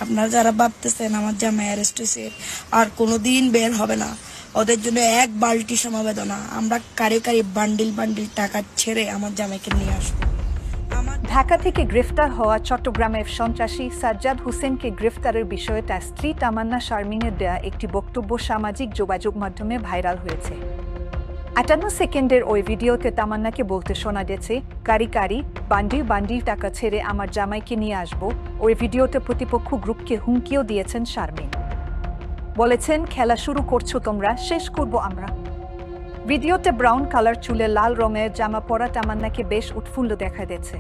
আপনারা যারা ভাবতেছেন আমার জামাই অ্যারেস্ট হয়েছে আর কোনোদিন বের হবে না, ওদের জন্য এক বালতি সমবেদনা। আমরা কারি কারি বান্ডিল বান্ডিল টাকা ছেড়ে আমার জামাইকে নিয়ে আসবো। ঢাকা থেকে গ্রেফতার হওয়া চট্টগ্রামের সন্ত্রাসী সাজ্জাদ হোসেনকে গ্রেফতারের বিষয়ে তার স্ত্রী তামান্না শারমিনের দেয়া একটি বক্তব্য সামাজিক যোগাযোগ মাধ্যমে ভাইরাল হয়েছে। 58 সেকেন্ডের ওই ভিডিওতে তামান্নাকে বলতে শোনা গেছে, কারি কারি বান্ডিল বান্ডিল টাকা ছেড়ে আমার জামাইকে নিয়ে আসবো। ওই ভিডিওতে প্রতিপক্ষ গ্রুপকে হুমকিও দিয়েছেন শারমিন। বলেছেন, খেলা শুরু করছো তোমরা, শেষ করবো আমরা। ভিডিওতে ব্রাউন কালার চুলে লাল রঙের জামা পরা তামান্নাকে বেশ উৎফুল্ল দেখা যাচ্ছে।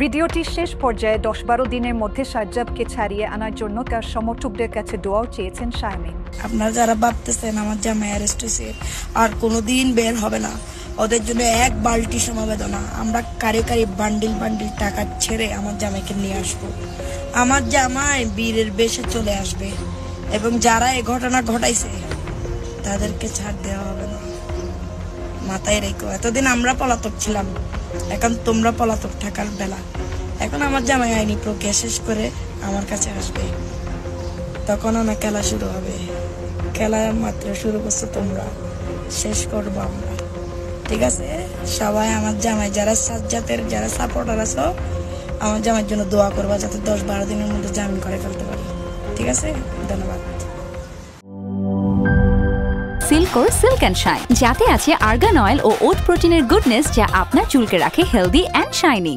ভিডিওটি শেষ পর্যায়ে 10-12 দিনের মধ্যে সাজ্জাদকে ছাড়িয়ে আনার জন্য তার সমর্থকদের কাছে দোয়াও চেয়েছেন শারমিন। আপনারা যারা ভাবতেছেন আমার জামাই অ্যারেস্ট হয়েছে আর কোনোদিন বের হবে না, ওদের জন্য এক বালতি সমবেদনা। আমরা কারি কারি বান্ডিল বান্ডিল টাকা ছেড়ে আমার জামাইকে নিয়ে আসবো। আমার জামাই বীরের বেশে চলে আসবে এবং যারা এই ঘটনা ঘটাইছে তাদেরকে ছাড় দেওয়া হবে না, মাথায় রেখো। এতদিন আমরা পলাতক ছিলাম, এখন তোমরা পলাতক থাকার বেলা। এখন আমার জামাই আইনি প্রক্রিয়া শেষ করে আমার কাছে আসবে, তখন আমার খেলা শুরু হবে। খেলা মাত্র শুরু করছো তোমরা, শেষ করবো আমরা, ঠিক আছে? সবাই আমার জামাই যারা সাজ্জাদের যারা সাপোর্টার আছো, আমার জামাইয়ের জন্য দোয়া করবা যাতে 10-12 দিনের মধ্যে জামিন করে ফেলতে পারি, ঠিক আছে? ধন্যবাদ। সিল্কোর সিল্ক অ্যান্ড শাইন, যাতে আছে আর্গান অয়েল ও ওট প্রোটিনের গুডনেস, যা আপনার চুলকে রাখে হেলদি অ্যান্ড শাইনিং।